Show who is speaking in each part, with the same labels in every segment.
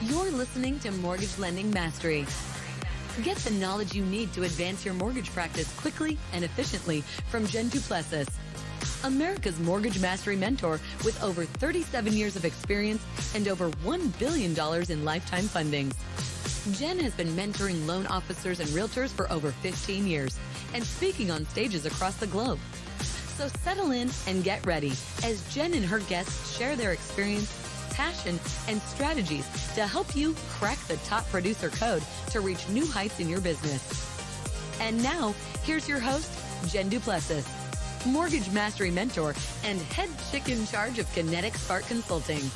Speaker 1: You're listening to Mortgage Lending Mastery. Get the knowledge you need to advance your mortgage practice quickly and efficiently from Jen Duplessis, America's mortgage mastery mentor with over 37 years of experience and over $1 billion in lifetime fundings. Jen has been mentoring loan officers and realtors for over 15 years and speaking on stages across the globe. So settle in and get ready as Jen and her guests share their experience, passion, and strategies to help you crack the top producer code to reach new heights in your business. And now, here's your host, Jen Duplessis, Mortgage Mastery Mentor and head chick in charge of Kinetic Spark Consulting.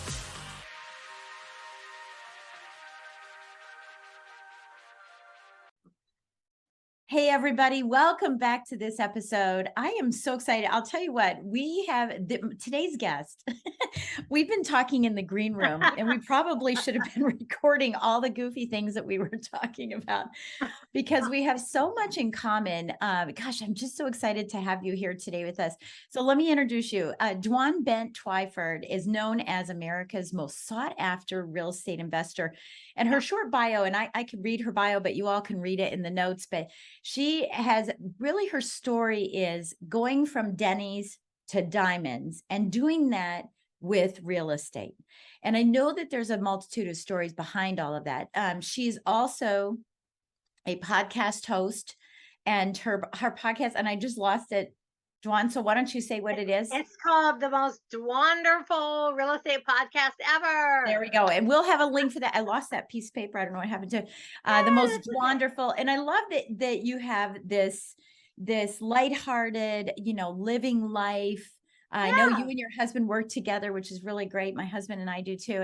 Speaker 2: Hey, everybody. Welcome back to this episode. I am so excited. I'll tell you what, we have today's guest. We've been talking in the green room, and we probably should have been recording all the goofy things that we were talking about because we have so much in common. Gosh, I'm just so excited to have you here today with us. So let me introduce you. Dwan Bent-Twyford is known as America's most sought after real estate investor. And her short bio, and I could read her bio, but you all can read it in the notes, but she has really, her story is going from Denny's to diamonds and doing that with real estate. And I know that there's a multitude of stories behind all of that. She's also a podcast host, and her podcast, and I just lost it. Dwan, so why don't you say what it is?
Speaker 3: It's called the most wonderful real estate podcast ever.
Speaker 2: There we go. And we'll have a link for that. I lost that piece of paper. I don't know what happened to it. The most wonderful. And I love that you have this lighthearted, living life. I know you and your husband work together, which is really great. My husband and I do too.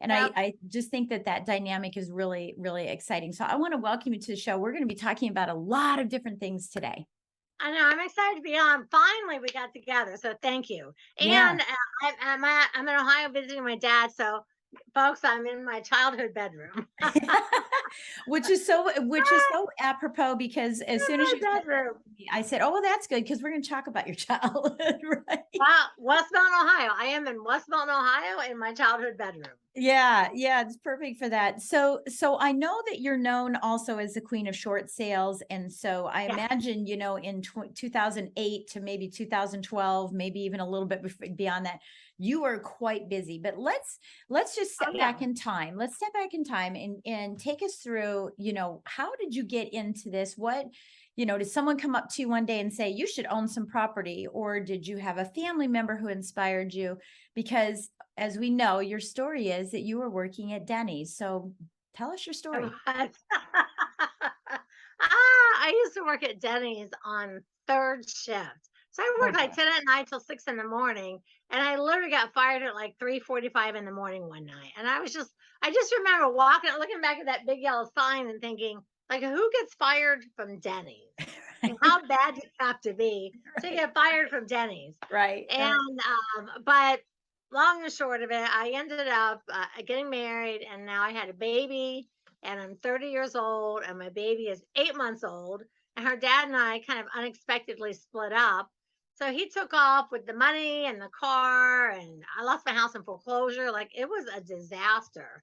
Speaker 2: And I just think that dynamic is really, really exciting. So I want to welcome you to the show. We're going to be talking about a lot of different things today.
Speaker 3: I know. I'm excited to be on. Finally, we got together. So thank you. And I'm in Ohio visiting my dad. So folks, I'm in my childhood bedroom.
Speaker 2: which is so apropos, because as soon as you said that, I said, oh, well, that's good, because we're going to talk about your childhood, right?
Speaker 3: Wow, West Mountain, Ohio. I am in West Mountain, Ohio in my childhood bedroom.
Speaker 2: Yeah, it's perfect for that. So I know that you're known also as the queen of short sales. And so I imagine, in 2008 to maybe 2012, maybe even a little bit beyond that, you were quite busy. But let's just step back in time. Let's step back in time and take us through, how did you get into this? What, did someone come up to you one day and say, you should own some property? Or did you have a family member who inspired you? Because as we know, your story is that you were working at Denny's. So tell us your story.
Speaker 3: I used to work at Denny's on third shift. So I worked like 10 at night till 6 in the morning. And I literally got fired at like 3:45 in the morning one night. And I just remember looking back at that big yellow sign and thinking, like, who gets fired from Denny's? And how bad do you have to be to get fired from Denny's?
Speaker 2: Right.
Speaker 3: And, but long and short of it, I ended up getting married, and now I had a baby, and I'm 30 years old, and my baby is 8 months old. And her dad and I kind of unexpectedly split up. So he took off with the money and the car, and I lost my house in foreclosure. Like, it was a disaster.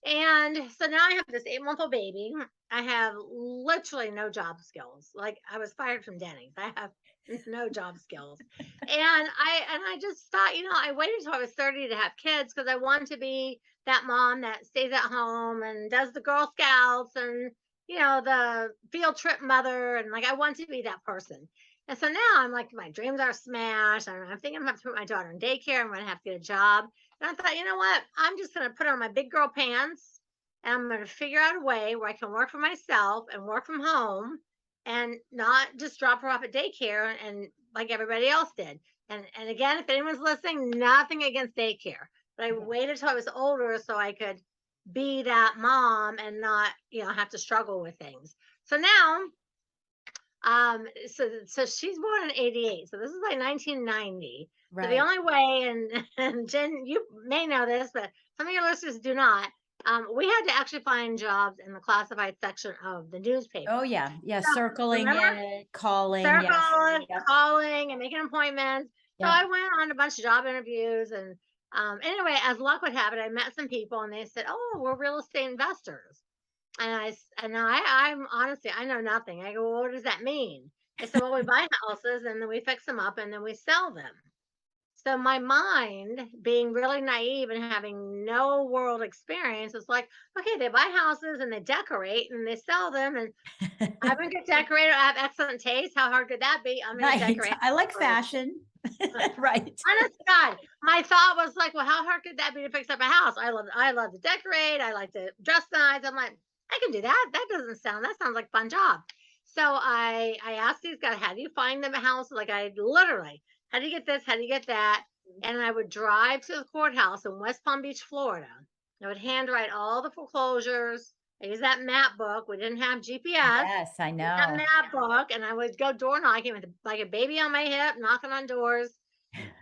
Speaker 3: And so now I have this 8-month-old baby. I have literally no job skills. Like, I was fired from Denny's. I have no job skills. And I just thought, I waited until I was 30 to have kids because I wanted to be that mom that stays at home and does the Girl Scouts and, the field trip mother. And like, I want to be that person. And so now I'm like, my dreams are smashed. I'm thinking I'm going to have to put my daughter in daycare. I'm going to have to get a job. And I thought, you know what? I'm just going to put on my big girl pants, and I'm going to figure out a way where I can work for myself and work from home and not just drop her off at daycare and like everybody else did. And again, if anyone's listening, nothing against daycare, but I waited till I was older so I could be that mom and not, have to struggle with things. So now, so she's born in 88. So this is like 1990. Right. So the only way, and Jen, you may know this, but some of your listeners do not. We had to actually find jobs in the classified section of the newspaper.
Speaker 2: Oh yeah. So, circling it, calling,
Speaker 3: calling and making appointments. So I went on a bunch of job interviews, and Anyway, as luck would have it, I met some people and they said, "Oh, we're real estate investors." And now I'm honestly, I know nothing. I go, "Well, what does that mean?" They said, "Well, we buy houses and then we fix them up and then we sell them." So my mind, being really naive and having no world experience, was like, okay, they buy houses and they decorate and they sell them. And I'm a good decorator. I have excellent taste. How hard could that be? I'm going to
Speaker 2: Right.
Speaker 3: decorate.
Speaker 2: I like fashion. Right.
Speaker 3: Honest to God, my thought was like, well, how hard could that be to fix up a house? I love to decorate. I like to dress nice. I'm like, I can do that. That sounds like a fun job. So I asked these guys, how do you find them a house? Like I literally, how do you get this? How do you get that? And I would drive to the courthouse in West Palm Beach, Florida. I would handwrite all the foreclosures. I used that map book. We didn't have GPS.
Speaker 2: Yes, I
Speaker 3: That
Speaker 2: know.
Speaker 3: map book, and I would go door knocking with like a baby on my hip, knocking on doors.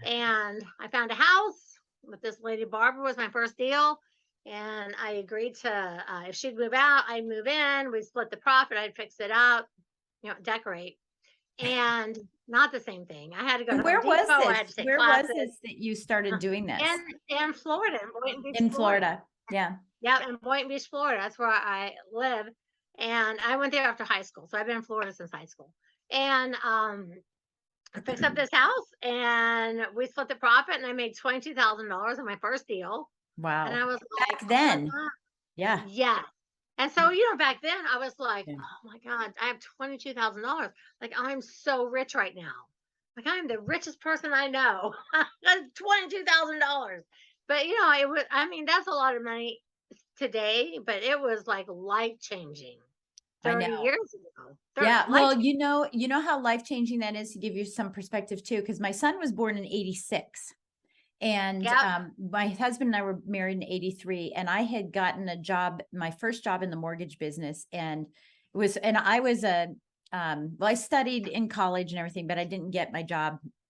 Speaker 3: And I found a house with this lady. Barbara was my first deal. And I agreed to, if she'd move out, I'd move in. We'd split the profit. I'd fix it up, decorate. And not the same thing. I had to go
Speaker 2: And
Speaker 3: to Home
Speaker 2: where was
Speaker 3: Depot. I had to
Speaker 2: this?
Speaker 3: take
Speaker 2: Where was
Speaker 3: classes
Speaker 2: this that you started doing this?
Speaker 3: in Florida, in Boynton Beach,
Speaker 2: In
Speaker 3: Florida.
Speaker 2: Florida. Yeah.
Speaker 3: Yeah, in Boynton Beach, Florida. That's where I live. And I went there after high school. So I've been in Florida since high school. And I fixed up this house and we split the profit and I made $22,000 on my first deal. And
Speaker 2: Wow.
Speaker 3: I was like,
Speaker 2: Back
Speaker 3: oh my
Speaker 2: then.
Speaker 3: God.
Speaker 2: Yeah.
Speaker 3: Yes. And so, back then I was like,
Speaker 2: Yeah.
Speaker 3: oh my God, I have $22,000. Like I'm so rich right now. Like I'm the richest person I know. That's $22,000. But it was, I mean, that's a lot of money today, but it was like life changing
Speaker 2: I
Speaker 3: 30
Speaker 2: know.
Speaker 3: years ago.
Speaker 2: Yeah.
Speaker 3: Life.
Speaker 2: Well, you know how life-changing that is, to give you some perspective too, because my son was born in 86. And
Speaker 3: Yep.
Speaker 2: my husband and I were married in 83, and I had gotten a job, my first job in the mortgage business. And I was well, I studied in college and everything, but I didn't get my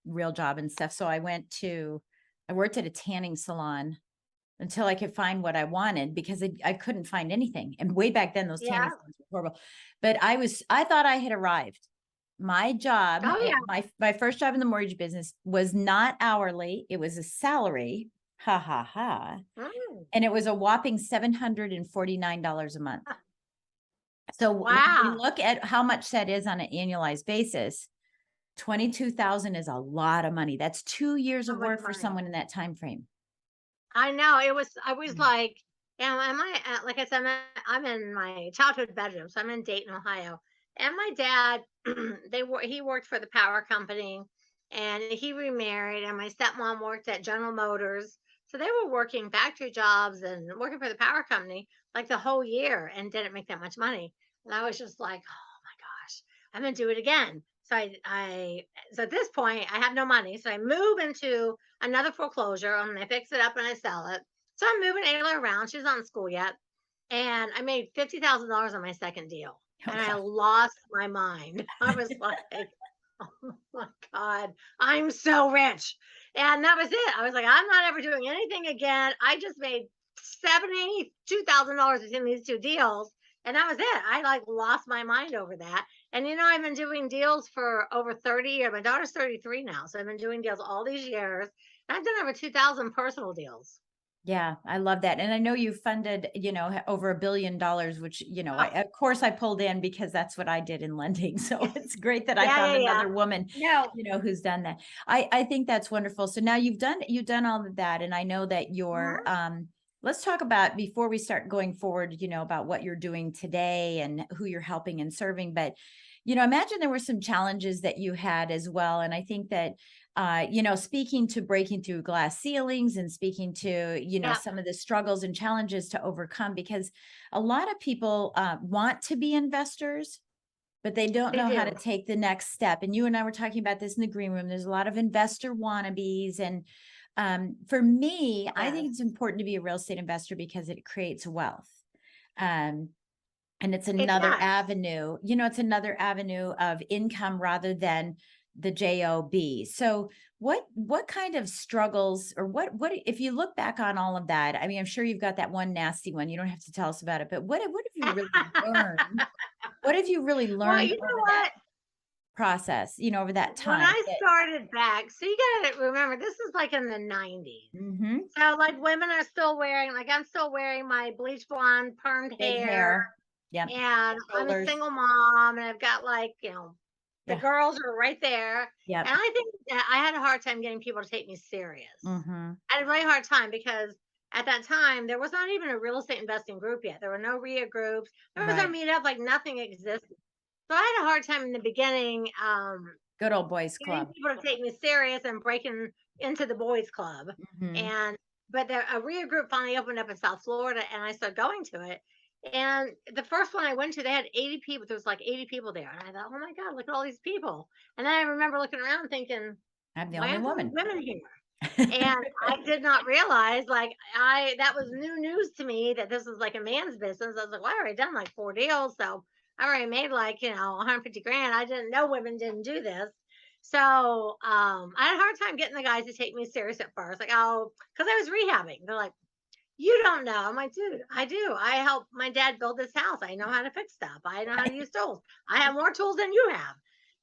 Speaker 2: real job and stuff. So I worked at a tanning salon until I could find what I wanted, because I couldn't find anything. And way back then, those tanning
Speaker 3: Yeah.
Speaker 2: salons were horrible. But I thought I had arrived. My job,
Speaker 3: Oh yeah.
Speaker 2: my first job in the mortgage business was not hourly. It was a salary. Ha ha ha.
Speaker 3: Mm.
Speaker 2: And it was a whopping $749 a month. So when we
Speaker 3: Wow.
Speaker 2: look at how much that is on an annualized basis, 22,000 is a lot of money. That's 2 years
Speaker 3: So
Speaker 2: of
Speaker 3: much
Speaker 2: work for
Speaker 3: money.
Speaker 2: someone in that time frame.
Speaker 3: I know. I was
Speaker 2: Mm.
Speaker 3: like, am I, like I said, I'm in my childhood bedroom. So I'm in Dayton, Ohio. And my dad, he worked for the power company and he remarried. And my stepmom worked at General Motors. So they were working factory jobs and working for the power company like the whole year and didn't make that much money. And I was just like, oh my gosh, I'm going to do it again. So at this point, I have no money. So I move into another foreclosure and I fix it up and I sell it. So I'm moving Ayla around. She's not in school yet. And I made $50,000 on my second deal.
Speaker 2: Oh,
Speaker 3: And I
Speaker 2: God.
Speaker 3: lost my mind. I was like, oh my God, I'm so rich. And that was it. I was like, I'm not ever doing anything again. I just made $72,000 between these two deals. And that was it. I like lost my mind over that. And I've been doing deals for over 30 years. My daughter's 33 now. So I've been doing deals all these years. And I've done over 2,000 personal deals.
Speaker 2: Yeah, I love that. And I know you funded, over $1 billion, which, of course I pulled in because that's what I did in lending. So it's great that I
Speaker 3: Yeah,
Speaker 2: found
Speaker 3: yeah, yeah.
Speaker 2: another woman,
Speaker 3: No.
Speaker 2: who's done that. I think that's wonderful. So now you've done all of that. And I know that you're, let's talk about, before we start going forward, about what you're doing today and who you're helping and serving. But, imagine there were some challenges that you had as well. And I think that, speaking to breaking through glass ceilings and speaking to,
Speaker 3: Yeah.
Speaker 2: some of the struggles and challenges to overcome, because a lot of people want to be investors, but they don't know how to take the next step. And you and I were talking about this in the green room. There's a lot of investor wannabes. And for me, I think it's important to be a real estate investor because it creates wealth. And it's another avenue, it's another avenue of income rather than the job. So what kind of struggles, or what if you look back on all of that? I mean, I'm sure you've got that one nasty one. You don't have to tell us about it, but what have you really learned? What have you really learned?
Speaker 3: Well, you know what?
Speaker 2: process, over that
Speaker 3: When
Speaker 2: time?
Speaker 3: I started back, so you gotta remember, this is like in the 90s.
Speaker 2: Mm-hmm.
Speaker 3: So like women are still wearing, like I'm still wearing my bleach blonde permed
Speaker 2: Big
Speaker 3: hair,
Speaker 2: hair. Yep.
Speaker 3: and I'm a
Speaker 2: Shoulders.
Speaker 3: single mom, and I've got like, the
Speaker 2: Yeah.
Speaker 3: girls are right there.
Speaker 2: Yep.
Speaker 3: And I think that I had a hard time getting people to take me serious.
Speaker 2: Mm-hmm.
Speaker 3: I had a really hard time because at that time there was not even a real estate investing group yet. There were no RIA groups. There was no
Speaker 2: Right.
Speaker 3: meetup, like nothing existed. So I had a hard time in the beginning,
Speaker 2: Good old boys
Speaker 3: getting
Speaker 2: club.
Speaker 3: people to take me serious and breaking into the boys club.
Speaker 2: Mm-hmm.
Speaker 3: And but a RIA group finally opened up in South Florida, and I started going to it. And the first one I went to, they had 80 people. There was like 80 people there, and I thought, oh my god, look at all these people. And then I remember looking around, thinking,
Speaker 2: I'm the
Speaker 3: why
Speaker 2: only
Speaker 3: aren't there any
Speaker 2: woman.
Speaker 3: women here? And I did not realize, like, that was new news to me that this was like a man's business. I was like, well, I already done like 4 deals, so I already made like 150 grand. I didn't know women didn't do this. So I had a hard time getting the guys to take me serious at first. Like, oh, because I was rehabbing. They're like, you don't know. I'm like, dude, I do. I helped my dad build this house. I know how to fix stuff. I know how to use tools. I have more tools than you have.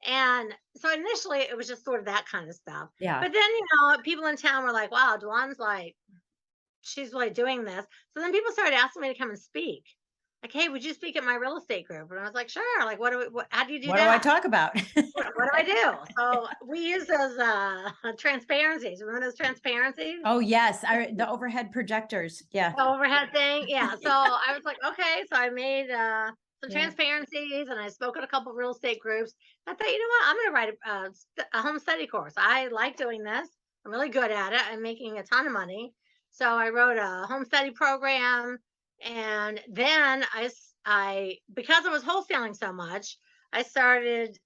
Speaker 3: And so initially it was just sort of that kind of stuff.
Speaker 2: Yeah.
Speaker 3: But then, people in town were like, wow, Dwan's like, she's really doing this. So then people started asking me to come and speak. Like, hey, would you speak at my real estate group? And I was like, sure. Like, how do you do
Speaker 2: What do I
Speaker 3: that?
Speaker 2: talk about?
Speaker 3: What do I do? So we use those transparencies. Remember those transparencies?
Speaker 2: Oh, yes. The overhead projectors. Yeah.
Speaker 3: The overhead thing. Yeah. So I was like, okay. So I made some
Speaker 2: Yeah.
Speaker 3: transparencies, and I spoke at a couple real estate groups. I thought, you know what? I'm going to write a home study course. I like doing this. I'm really good at it. I'm making a ton of money. So I wrote a home study program. And then because I was wholesaling so much, I started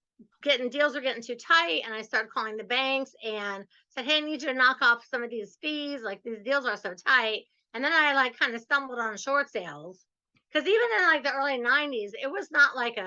Speaker 3: deals were getting too tight, and I started calling the banks and said, hey, I need you to knock off some of these fees. Like, these deals are so tight. And then I like kind of stumbled on short sales, because even in like the early 90s, it was not like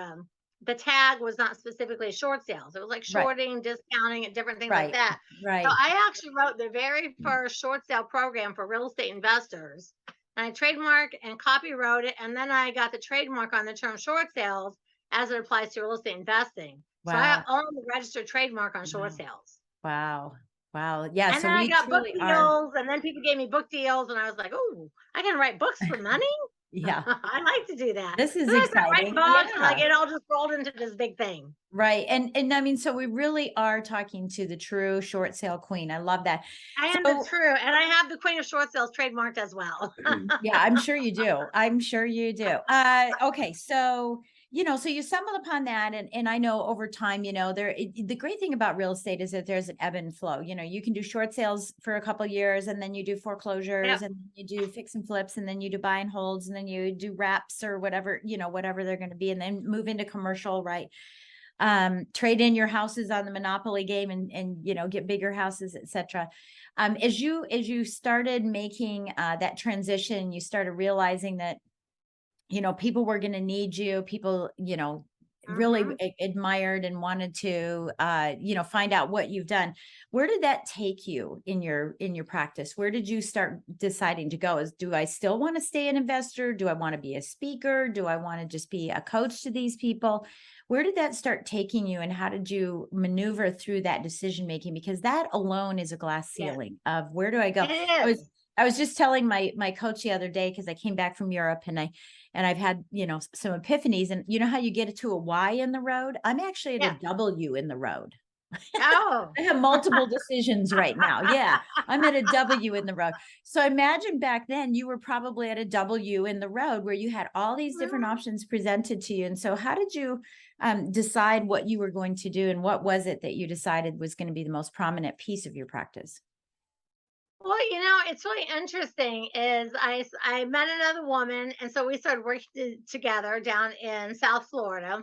Speaker 3: the tag was not specifically short sales. It was like
Speaker 2: Right.
Speaker 3: shorting, discounting, and different things like
Speaker 2: Right.
Speaker 3: that.
Speaker 2: Right.
Speaker 3: So I actually wrote the very first short sale program for real estate investors. And I trademarked and copywrote it. And then I got the trademark on the term short sales as it applies to real estate investing. So I
Speaker 2: Wow.
Speaker 3: own the registered trademark on short
Speaker 2: Wow.
Speaker 3: sales.
Speaker 2: Wow. Wow. Yeah.
Speaker 3: And
Speaker 2: So
Speaker 3: then I
Speaker 2: we
Speaker 3: got book
Speaker 2: truly are.
Speaker 3: deals, and then people gave me book deals, and I was like, oh, I can write books for money?
Speaker 2: Yeah.
Speaker 3: I like to do that.
Speaker 2: This is
Speaker 3: So I started writing
Speaker 2: exciting.
Speaker 3: books, and like
Speaker 2: Yeah.
Speaker 3: it all just rolled into this big thing.
Speaker 2: Right. And I mean, so we really are talking to the true short sale queen. I love that.
Speaker 3: I am
Speaker 2: So
Speaker 3: the true, and I have the Queen of Short Sales trademarked as well.
Speaker 2: yeah, I'm sure you do. I'm sure you do. Okay. So, so you stumbled upon that. And I know over time, the great thing about real estate is that there's an ebb and flow. You can do short sales for a couple of years, and then you do foreclosures,
Speaker 3: Yep.
Speaker 2: and then you do fix and flips, and then you do buy and holds, and then you do wraps or whatever, whatever they're going to be, and then move into commercial, right? Trade in your houses on the Monopoly game and get bigger houses, etc. As you started making that transition, you started realizing that people were going to need you. People really
Speaker 3: Mm-hmm.
Speaker 2: admired and wanted to find out what you've done. Where did that take you in your practice? Where did you start deciding to go? Do I still want to stay an investor? Do I want to be a speaker? Do I want to just be a coach to these people? Where did that start taking you, and how did you maneuver through that decision making? Because that alone is a glass
Speaker 3: Yeah,
Speaker 2: ceiling of where do I go?
Speaker 3: it is.
Speaker 2: I was just telling my coach the other day, because I came back from Europe, and I've had some epiphanies, and you know how you get to a Y in the road? I'm actually at
Speaker 3: Yeah.
Speaker 2: a W in the road.
Speaker 3: Oh.
Speaker 2: I have multiple decisions right now. Yeah, I'm at a W in the road. So imagine back then you were probably at a W in the road where you had all these different options presented to you. And so how did you decide what you were going to do, and what was it that you decided was going to be the most prominent piece of your practice?
Speaker 3: Well, it's really interesting is I met another woman, and so we started working together down in South Florida,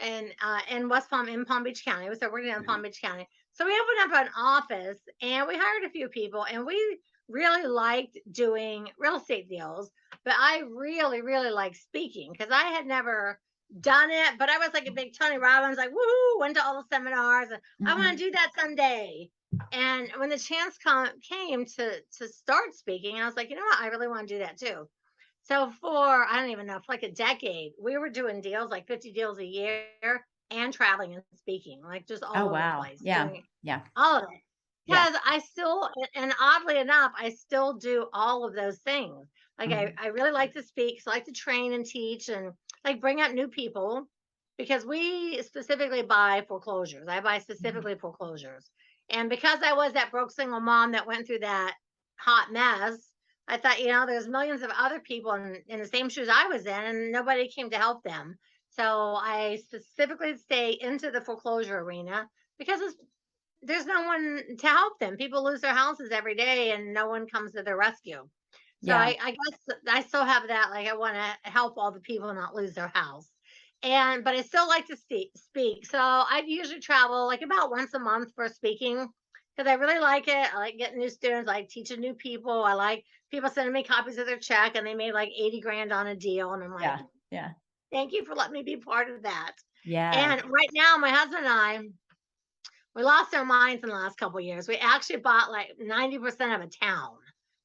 Speaker 3: and in in Palm Beach County. We started working in Palm Beach County. So we opened up an office, and we hired a few people, and we really liked doing real estate deals, but I really, really liked speaking, because I had never done it, but I was like a big Tony Robbins, like, woohoo, went to all the seminars, and I want to do that someday. And when the chance came to start speaking, I was like, you know what? I really want to do that too. So for, I don't even know, for like a decade, we were doing deals, like 50 deals a year. and traveling and speaking, like just all
Speaker 2: Oh,
Speaker 3: over the
Speaker 2: wow.
Speaker 3: place,
Speaker 2: Yeah.
Speaker 3: doing
Speaker 2: Yeah.
Speaker 3: all of it.
Speaker 2: Yeah.
Speaker 3: Because I still, and oddly enough, I still do all of those things. Like
Speaker 2: Mhm.
Speaker 3: I really like to speak, so I like to train and teach and like bring up new people because we specifically buy foreclosures. I buy
Speaker 2: Mhm.
Speaker 3: specifically foreclosures. And because I was that broke single mom that went through that hot mess, I thought, there's millions of other people in the same shoes I was in, and nobody came to help them. So I specifically stay into the foreclosure arena because there's no one to help them. People lose their houses every day and no one comes to their rescue. So
Speaker 2: Yeah.
Speaker 3: I guess I still have that. Like I want to help all the people not lose their house. But I still like to speak. So I usually travel like about once a month for speaking because I really like it. I like getting new students. I like teaching new people. I like people sending me copies of their check and they made like 80 grand on a deal. And I'm like,
Speaker 2: Yeah. Yeah.
Speaker 3: thank you for letting me be part of that.
Speaker 2: Yeah.
Speaker 3: And right now, my husband and I, we lost our minds in the last couple of years. We actually bought like 90% of a town.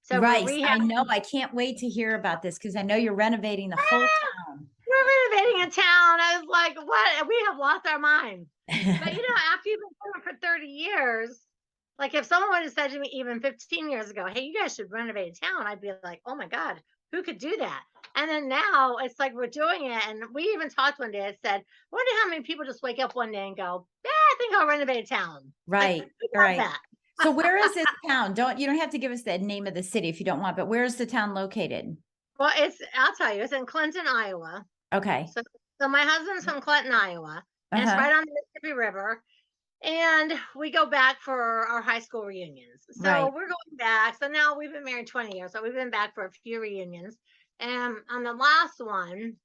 Speaker 3: So we're
Speaker 2: Right. I know.
Speaker 3: rehabbing.
Speaker 2: I can't wait to hear about this because I know you're renovating the whole town.
Speaker 3: We're renovating a town. I was like, what? We have lost our mind. But after you've been doing it for 30 years, like if someone would have said to me even 15 years ago, hey, you guys should renovate a town, I'd be like, oh my God, who could do that? And then now it's like we're doing it. And we even talked one day. I said, I wonder how many people just wake up one day and go, yeah, I think I'll renovate a town. Like,
Speaker 2: Right.
Speaker 3: who does
Speaker 2: Right.
Speaker 3: that?
Speaker 2: So where is this town? You don't have to give us the name of the city if you don't want, but where is the town located?
Speaker 3: Well, I'll tell you, it's in Clinton, Iowa.
Speaker 2: Okay.
Speaker 3: So my husband's from Clinton, Iowa, and it's
Speaker 2: Uh-huh.
Speaker 3: right on the Mississippi River. And we go back for our high school reunions. So
Speaker 2: Right.
Speaker 3: we're going back. So now we've been married 20 years. So we've been back for a few reunions. And on the last one,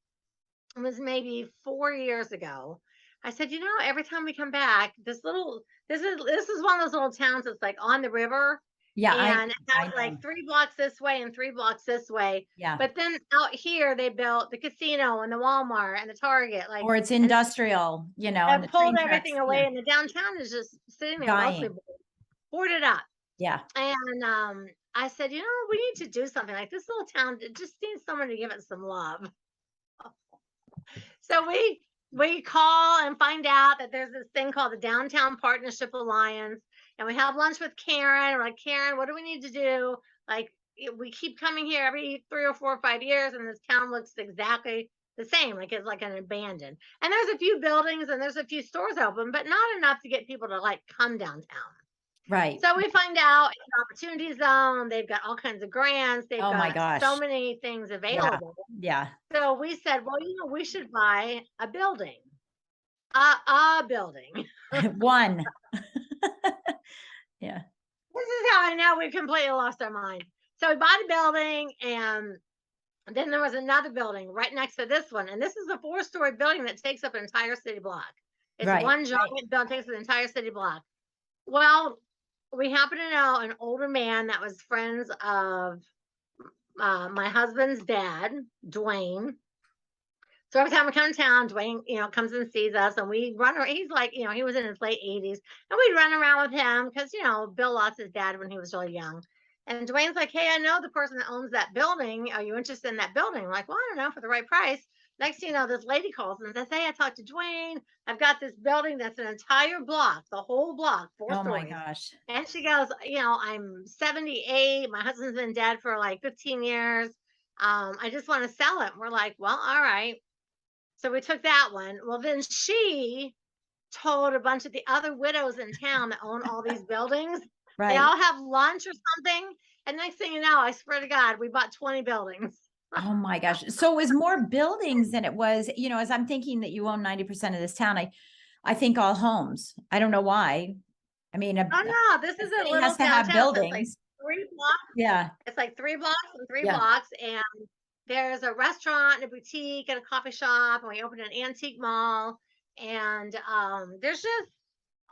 Speaker 3: it was maybe 4 years ago. I said, every time we come back, this is one of those little towns that's like on the river,
Speaker 2: Yeah.
Speaker 3: and it
Speaker 2: I
Speaker 3: has
Speaker 2: know.
Speaker 3: like 3 blocks this way and 3 blocks this way.
Speaker 2: Yeah.
Speaker 3: But then out here they built the casino and the Walmart and the Target, like,
Speaker 2: Or it's
Speaker 3: and
Speaker 2: industrial, and
Speaker 3: have
Speaker 2: the
Speaker 3: pulled
Speaker 2: train tracks.
Speaker 3: everything
Speaker 2: Yeah.
Speaker 3: away, and the downtown is just sitting there mostly
Speaker 2: Dying.
Speaker 3: boarded up.
Speaker 2: Yeah.
Speaker 3: And I said, we need to do something like this little town. It just needs someone to give it some love. So we call and find out that there's this thing called the Downtown Partnership Alliance, and we have lunch with Karen. We're like, Karen, what do we need to do? Like, we keep coming here every 3 or 4 or 5 years, and this town looks exactly the same, like it's like an abandoned. And there's a few buildings and there's a few stores open, but not enough to get people to like come downtown.
Speaker 2: Right.
Speaker 3: So we find out it's an opportunity zone. They've got all kinds of grants. They've
Speaker 2: Oh my
Speaker 3: got so
Speaker 2: gosh.
Speaker 3: many things
Speaker 2: Yeah.
Speaker 3: available.
Speaker 2: Yeah.
Speaker 3: So we said, well, we should buy a building, a building.
Speaker 2: One. Yeah.
Speaker 3: This is how I know we've completely lost our mind. So we bought a building, and then there was another building right next to this one. And this is a 4-story building that takes up an entire city block. It's
Speaker 2: Right.
Speaker 3: one giant building, takes an entire city block. Well, we happen to know an older man that was friends of my husband's dad, Dwayne. So every time we come to town, Dwayne, comes and sees us, and we run around. He's like, he was in his late 80s, and we'd run around with him because, Bill lost his dad when he was really young. And Dwayne's like, hey, I know the person that owns that building. Are you interested in that building? I'm like, well, I don't know, for the right price. Next thing you know, this lady calls and says, hey, I talked to Dwayne. I've got this building that's an entire block, the whole block, 4
Speaker 2: Oh my
Speaker 3: stories.
Speaker 2: gosh.
Speaker 3: And she goes, I'm 78. My husband's been dead for like 15 years. I just want to sell it. We're like, well, all right. So we took that one. Well, then she told a bunch of the other widows in town that own all these buildings. They
Speaker 2: Right.
Speaker 3: all have lunch or something. And next thing you know, I swear to God, we bought 20 buildings.
Speaker 2: Oh my gosh. So it was more buildings than it was, as I'm thinking that you own 90% of this town, I think all homes. I don't know why. I mean,
Speaker 3: Oh no, this is a
Speaker 2: city
Speaker 3: little
Speaker 2: has to have
Speaker 3: downtown. So it's like
Speaker 2: buildings.
Speaker 3: 3 blocks.
Speaker 2: Yeah.
Speaker 3: It's like 3 blocks and 3
Speaker 2: Yeah.
Speaker 3: blocks. And there's a restaurant and a boutique and a coffee shop. And we opened an antique mall. And there's just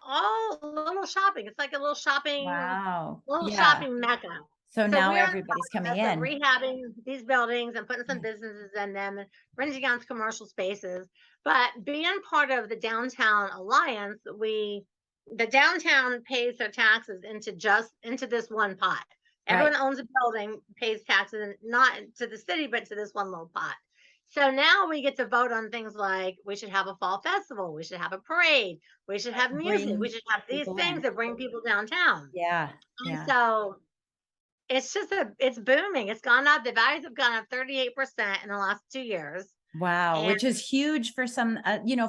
Speaker 3: all little shopping. It's like a little shopping
Speaker 2: Wow.
Speaker 3: little
Speaker 2: Yeah.
Speaker 3: shopping mecca.
Speaker 2: So
Speaker 3: So
Speaker 2: now
Speaker 3: we're in the
Speaker 2: everybody's coming
Speaker 3: process of
Speaker 2: in.
Speaker 3: rehabbing these buildings and putting some
Speaker 2: Yeah.
Speaker 3: businesses in them and renting out commercial spaces. But being part of the Downtown Alliance, the downtown pays their taxes into this one pot. Everyone
Speaker 2: Right.
Speaker 3: owns a building, pays taxes, not to the city, but to this one little pot. So now we get to vote on things like we should have a fall festival, we should have a parade, we should have music, we
Speaker 2: Bring
Speaker 3: should have these
Speaker 2: people
Speaker 3: things
Speaker 2: in.
Speaker 3: that bring people downtown.
Speaker 2: Yeah.
Speaker 3: And
Speaker 2: Yeah.
Speaker 3: so it's booming. It's gone up. The values have gone up 38% in the last 2 years.
Speaker 2: Wow.
Speaker 3: And
Speaker 2: Which is huge for some,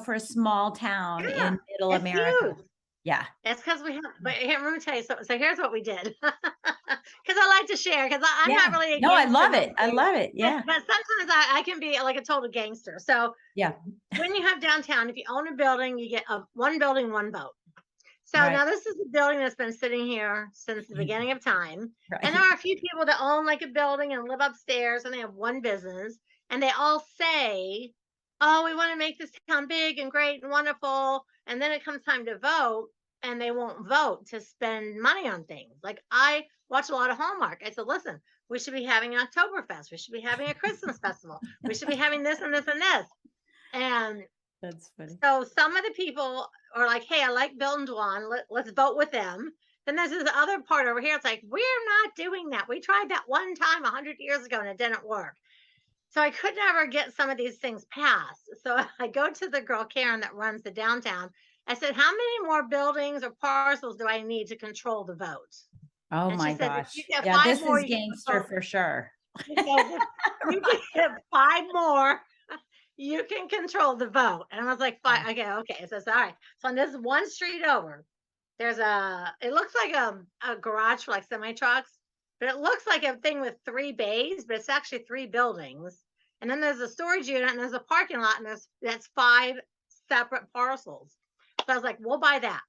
Speaker 2: for a small town
Speaker 3: yeah,
Speaker 2: in middle
Speaker 3: it's
Speaker 2: America.
Speaker 3: huge.
Speaker 2: Yeah.
Speaker 3: It's because we have, but here, let me tell you. So here's what we did. Because I like to share. Because I'm not
Speaker 2: Yeah.
Speaker 3: really a
Speaker 2: No, I
Speaker 3: gangster.
Speaker 2: love it. I love it.
Speaker 3: But,
Speaker 2: Yeah.
Speaker 3: but sometimes I can be like a total gangster. So
Speaker 2: Yeah.
Speaker 3: when you have downtown, if you own a building, you get one building, one vote. So
Speaker 2: Right.
Speaker 3: now this is a building that's been sitting here since the beginning of time.
Speaker 2: Right.
Speaker 3: And there are a few people that own like a building and live upstairs and they have one business and they all say, oh, we want to make this town big and great and wonderful. And then it comes time to vote and they won't vote to spend money on things. Like I watch a lot of Hallmark. I said, listen, we should be having an Oktoberfest. We should be having a Christmas festival. We should be having this and this and this. And
Speaker 2: That's funny.
Speaker 3: so some of the people are like, hey, I like Bill and Dwan. Let's vote with them. Then there's this other part over here. It's like, we're not doing that. We tried that one time 100 years ago and it didn't work. So I could never get some of these things passed. So I go to the girl, Karen, that runs the downtown. I said, how many more buildings or parcels do I need to control the vote?
Speaker 2: Oh
Speaker 3: And
Speaker 2: my
Speaker 3: she said, if
Speaker 2: gosh.
Speaker 3: you get
Speaker 2: Yeah,
Speaker 3: 5
Speaker 2: this
Speaker 3: more,
Speaker 2: is
Speaker 3: you can
Speaker 2: gangster
Speaker 3: vote.
Speaker 2: for sure.
Speaker 3: She said, if you can get 5 more, you can control the vote. And I was like, fine, okay. So it's all right. So on this one street over, there's it looks like a garage for like semi trucks, but it looks like a thing with 3 bays, but it's actually 3 buildings. And then there's a storage unit and there's a parking lot and that's 5 separate parcels. So I was like, we'll buy that.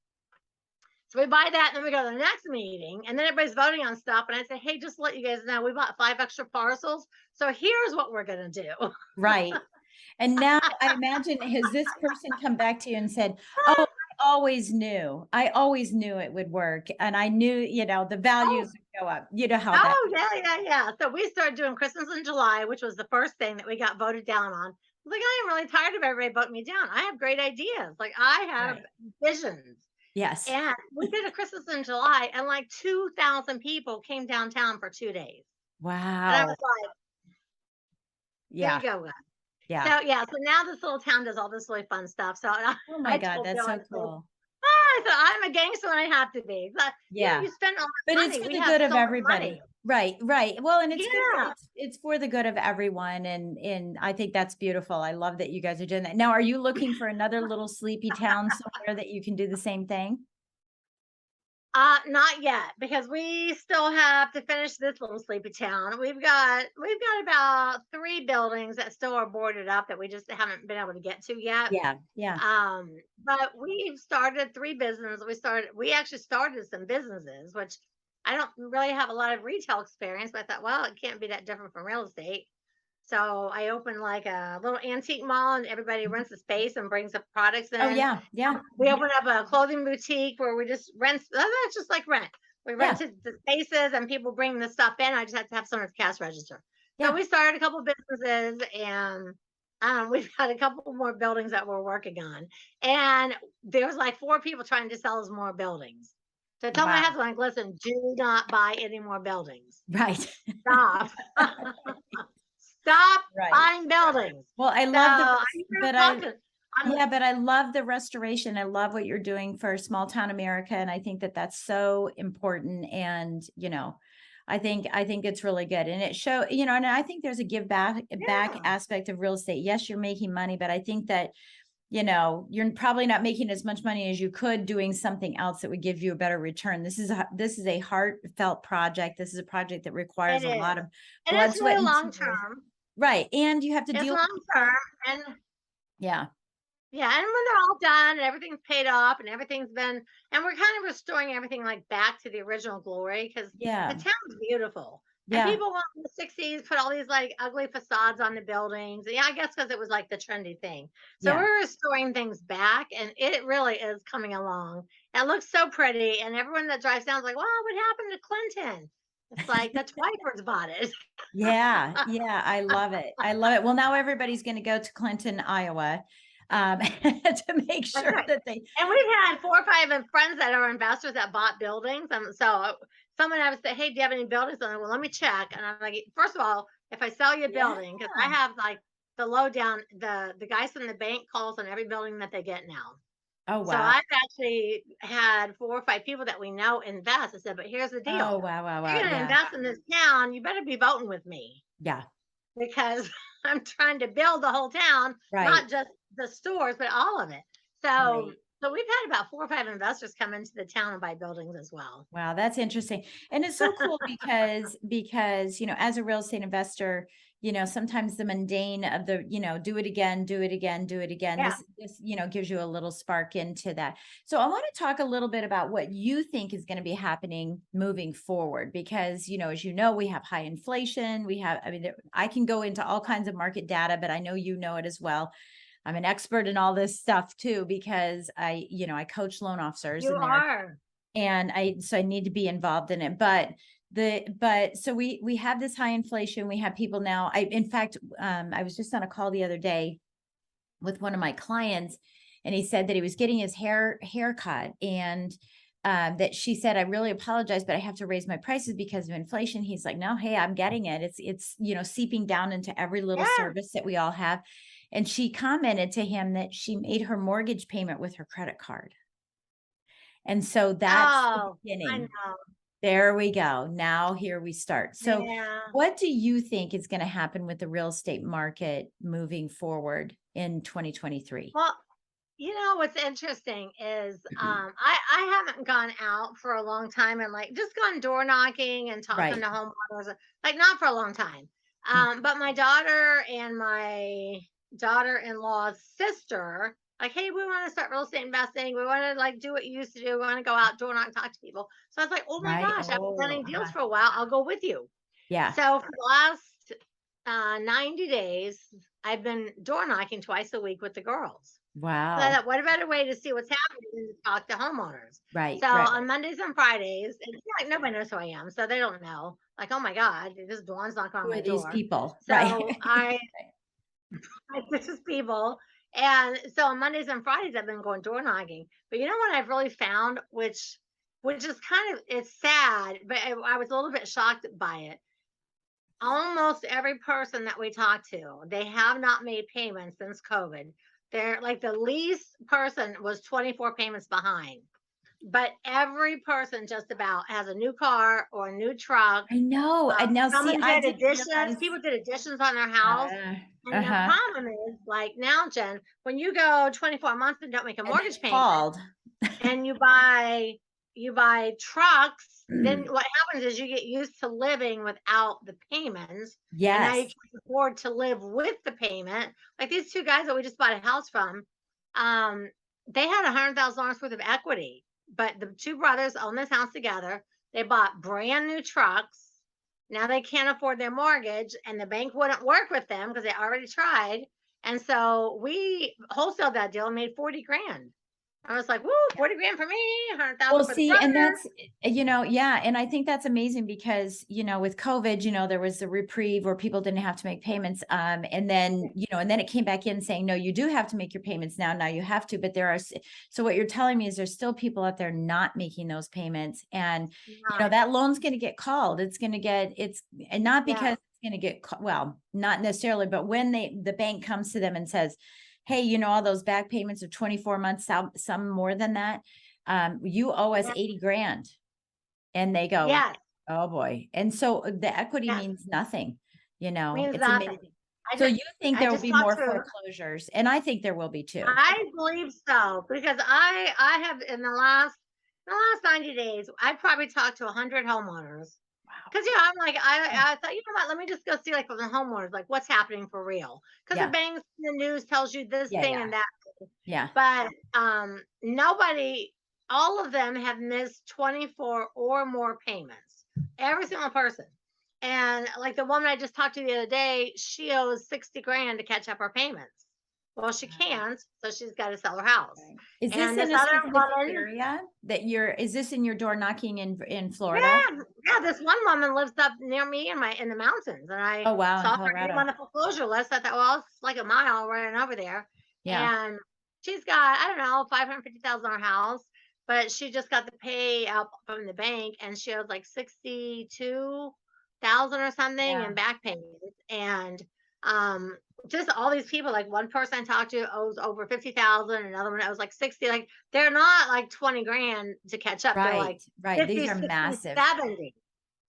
Speaker 3: So we buy that and then we go to the next meeting and then everybody's voting on stuff. And I say, hey, just to let you guys know, we bought 5 extra parcels. So here's what we're going to do.
Speaker 2: Right. And now I imagine, has this person come back to you and said, oh, I always knew it would work. And I knew, the values would go up. You know how that.
Speaker 3: Oh, yeah. So we started doing Christmas in July, which was the first thing that we got voted down on. I was like, I am really tired of everybody voting me down. I have great ideas. Like I have visions.
Speaker 2: Yes.
Speaker 3: And we did a Christmas in July and like 2,000 people came downtown for 2 days.
Speaker 2: Wow.
Speaker 3: And I was like,
Speaker 2: yeah.
Speaker 3: Here you go, guys.
Speaker 2: Yeah.
Speaker 3: So now this little town does all this really fun stuff. So
Speaker 2: Oh my God, that's so cool.
Speaker 3: I said, I'm a gangster when I have to be. So,
Speaker 2: Yeah.
Speaker 3: You spend all that
Speaker 2: But
Speaker 3: money.
Speaker 2: it's for
Speaker 3: We
Speaker 2: the
Speaker 3: have
Speaker 2: good of
Speaker 3: so much
Speaker 2: everybody.
Speaker 3: money.
Speaker 2: Right. Well, and it's
Speaker 3: Yeah.
Speaker 2: good. It's for the good of everyone. And I think that's beautiful. I love that you guys are doing that. Now, are you looking for another little sleepy town somewhere that you can do the same thing?
Speaker 3: Not yet, because we still have to finish this little sleepy town. We've got about 3 buildings that still are boarded up that we just haven't been able to get to yet.
Speaker 2: Yeah.
Speaker 3: But we've started 3 businesses. We actually started some businesses, which I don't really have a lot of retail experience, but I thought, well, it can't be that different from real estate. So I opened like a little antique mall and everybody rents a space and brings the products in.
Speaker 2: Oh yeah. Yeah.
Speaker 3: We opened up a clothing boutique where we just rent. That's just like rent. We rented the spaces and people bring the stuff in. I just had to have someone at the cash register.
Speaker 2: Yeah.
Speaker 3: So we started a couple of businesses and we've got a couple more buildings that we're working on. And there was like 4 people trying to sell us more buildings. So I told my husband, like, listen, do not buy any more buildings.
Speaker 2: Right.
Speaker 3: Stop. Stop buying buildings.
Speaker 2: Well, I love but I love the restoration. I love what you're doing for small town America. And I think that that's so important. And, I think it's really good. And it and I think there's a give back aspect of real estate. Yes, you're making money, but I think that, you're probably not making as much money as you could doing something else that would give you a better return. This is a heartfelt project. This is a project that requires a lot of blood,
Speaker 3: it's
Speaker 2: sweat,
Speaker 3: really
Speaker 2: and
Speaker 3: long
Speaker 2: tears.
Speaker 3: term.
Speaker 2: Right. And you have to
Speaker 3: It's
Speaker 2: deal
Speaker 3: long term. And
Speaker 2: yeah.
Speaker 3: Yeah, and when they're all done and everything's paid off and everything's been, and we're kind of restoring everything like back to the original glory because the town's beautiful. And people want in the 60s put all these like ugly facades on the buildings. Yeah, I guess because it was like the trendy thing. So we're restoring things back and it really is coming along. It looks so pretty. And everyone that drives down is like, wow, what happened to Clinton? It's like the Twyfords bought it.
Speaker 2: Yeah. I love it. Well, now everybody's going to go to Clinton, Iowa, to make sure that they.
Speaker 3: And we've had 4 or 5 friends that are investors that bought buildings. So someone I would say, hey, do you have any buildings? And I'm like, well, let me check. And I'm like, first of all, if I sell you a building, because I have like the lowdown, the guys from the bank calls on every building that they get now.
Speaker 2: Oh,
Speaker 3: So
Speaker 2: wow.
Speaker 3: I've actually had 4 or 5 people that we know invest. I said, but here's the
Speaker 2: Oh,
Speaker 3: deal.
Speaker 2: wow, wow,
Speaker 3: If
Speaker 2: wow.
Speaker 3: you're going to
Speaker 2: Yeah.
Speaker 3: invest in this town, you better be voting with me
Speaker 2: Yeah.
Speaker 3: because I'm trying to build the whole town,
Speaker 2: Right.
Speaker 3: not just the stores, but all of it. So,
Speaker 2: Right.
Speaker 3: so we've had about 4 or 5 investors come into the town and buy buildings as well.
Speaker 2: Wow, that's interesting. And it's so cool because, as a real estate investor, sometimes the mundane of the, do it again, do it again, do it again.
Speaker 3: Yeah.
Speaker 2: This, gives you a little spark into that. So I want to talk a little bit about what you think is going to be happening moving forward, because, as you know, we have high inflation. I can go into all kinds of market data, but I know you know it as well. I'm an expert in all this stuff too, because I coach loan officers
Speaker 3: You are.
Speaker 2: and I need to be involved in it. So we have this high inflation. We have people now. In fact, I was just on a call the other day with one of my clients, and he said that he was getting his haircut, and that she said, I really apologize, but I have to raise my prices because of inflation. He's like, no, hey, I'm getting it. It's seeping down into every little
Speaker 3: Yeah.
Speaker 2: service that we all have. And she commented to him that she made her mortgage payment with her credit card. And so that's the
Speaker 3: Oh, I
Speaker 2: beginning.
Speaker 3: know.
Speaker 2: There we go. Now here we start. So
Speaker 3: Yeah.
Speaker 2: what do you think is going to happen with the real estate market moving forward in 2023?
Speaker 3: Well, what's interesting is I haven't gone out for a long time and like just gone door knocking and talking
Speaker 2: Right.
Speaker 3: to homeowners, like not for a long time. But my daughter and my daughter-in-law's sister, like, hey, we want to start real estate investing. We want to like do what you used to do. We want to go out door knock, talk to people. So I was like, oh my
Speaker 2: Right.
Speaker 3: gosh, I've been
Speaker 2: Oh,
Speaker 3: planning deals for a while. I'll go with you.
Speaker 2: yeah.
Speaker 3: So for the last 90 days, I've been door knocking twice a week with the girls. So I
Speaker 2: Wow.
Speaker 3: thought, what a better way to see what's happening than to talk to homeowners.
Speaker 2: Right.
Speaker 3: So
Speaker 2: Right.
Speaker 3: on Mondays and Fridays, and like nobody knows who I am, so they don't know. Like, oh my God, this Dawn's knocking on
Speaker 2: Who
Speaker 3: my
Speaker 2: are these
Speaker 3: door.
Speaker 2: people? Right.
Speaker 3: So I this is people. And so on Mondays and Fridays, I've been going door knocking. But you know what I've really found, which is kind of it's sad, but I was a little bit shocked by it. Almost every person that we talk to, they have not made payments since COVID. They're like the least person was 24 payments behind. But every person just about has a new car or a new truck.
Speaker 2: I know. And now see,
Speaker 3: Someone
Speaker 2: I
Speaker 3: did
Speaker 2: didn't
Speaker 3: additions.
Speaker 2: realize.
Speaker 3: People did additions on their house. And the
Speaker 2: Uh-huh.
Speaker 3: problem is, like now, Jen, when you go 24 months and don't make a
Speaker 2: And they
Speaker 3: mortgage payment,
Speaker 2: called.
Speaker 3: and you buy trucks, then what happens is you get used to living without the payments, and now you
Speaker 2: Yes.
Speaker 3: can't afford to live with the payment. Like these two guys that we just bought a house from, they had $100,000 worth of equity, but the two brothers own this house together. They bought brand new trucks. Now they can't afford their mortgage, and the bank wouldn't work with them because they already tried. And so we wholesaled that deal and made 40 grand. I was like, woo, 40 grand for me, 100,000
Speaker 2: Well,
Speaker 3: for the
Speaker 2: see, and
Speaker 3: brother.
Speaker 2: that's, yeah. And I think that's amazing because, with COVID, there was the reprieve where people didn't have to make payments. And then, and then it came back in saying, no, you do have to make your payments now. Now you have to, but so what you're telling me is there's still people out there not making those payments. And,
Speaker 3: Yeah.
Speaker 2: that loan's going to get called. And not because
Speaker 3: Yeah.
Speaker 2: it's going to get, well, not necessarily, but when the bank comes to them and says, hey, all those back payments of 24 months, some more than that. You owe us 80 grand. And they go,
Speaker 3: Yes.
Speaker 2: oh boy. And so the equity
Speaker 3: Yes.
Speaker 2: means nothing,
Speaker 3: Means
Speaker 2: it's
Speaker 3: nothing.
Speaker 2: amazing. So you think
Speaker 3: I
Speaker 2: there will
Speaker 3: just
Speaker 2: be
Speaker 3: talked
Speaker 2: more
Speaker 3: to
Speaker 2: foreclosures, and I think there will be too.
Speaker 3: I believe so because I have in the last 90 days, I've probably talked to 100 homeowners.
Speaker 2: Wow.
Speaker 3: Because I'm like, I thought, you know what, let me just go see like from the homeowners, like what's happening for real. Because
Speaker 2: Yeah.
Speaker 3: the banks and the news tells you this thing and that.
Speaker 2: Yeah.
Speaker 3: But nobody, all of them have missed 24 or more payments. Every single person. And like the woman I just talked to the other day, she owes 60 grand to catch up her payments. Well, she can't, so she's got to sell her house.
Speaker 2: Is this
Speaker 3: And
Speaker 2: in
Speaker 3: this
Speaker 2: a
Speaker 3: other
Speaker 2: specific
Speaker 3: woman,
Speaker 2: area is this in your door knocking in Florida?
Speaker 3: yeah, this one woman lives up near me in the mountains, and I
Speaker 2: Oh, wow. In
Speaker 3: saw her name
Speaker 2: Colorado.
Speaker 3: on the foreclosure list. I thought, well, it's like a mile running over there,
Speaker 2: Yeah.
Speaker 3: and she's got I don't know $550,000 house, but she just got the pay out from the bank, and she owes like 62,000 or something
Speaker 2: Yeah.
Speaker 3: in back payments, and Just all these people, like one person I talked to owes over 50,000, another one owes like 60. Like they're not like 20 grand to catch up. They're like
Speaker 2: Right.
Speaker 3: 50,
Speaker 2: These are
Speaker 3: 60,
Speaker 2: massive.
Speaker 3: 70.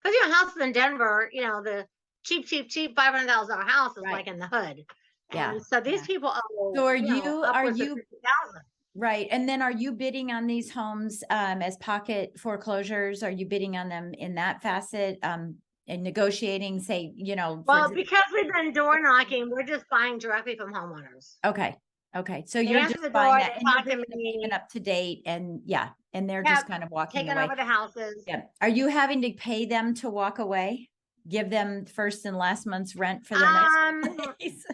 Speaker 3: Because houses in Denver, the cheap $500,000 house is like
Speaker 2: Right.
Speaker 3: in the hood.
Speaker 2: Yeah.
Speaker 3: And so these
Speaker 2: Yeah.
Speaker 3: people
Speaker 2: So
Speaker 3: owe,
Speaker 2: are
Speaker 3: upwards of
Speaker 2: you
Speaker 3: 50,000.
Speaker 2: right? And then are you bidding on these homes as pocket foreclosures? Are you bidding on them in that facet? And negotiating, say, for
Speaker 3: Well,
Speaker 2: example,
Speaker 3: because we've been door knocking, we're just buying directly from homeowners.
Speaker 2: okay. Okay. So
Speaker 3: They
Speaker 2: you're
Speaker 3: answer
Speaker 2: just
Speaker 3: the
Speaker 2: buying
Speaker 3: door,
Speaker 2: that
Speaker 3: they
Speaker 2: and you're
Speaker 3: talk to
Speaker 2: bringing the payment
Speaker 3: me,
Speaker 2: up to date and yeah, and they're
Speaker 3: yeah,
Speaker 2: just kind of walking
Speaker 3: taking
Speaker 2: away.
Speaker 3: over the houses.
Speaker 2: Yeah. Are you having to pay them to walk away? Give them first and last month's rent for the next place?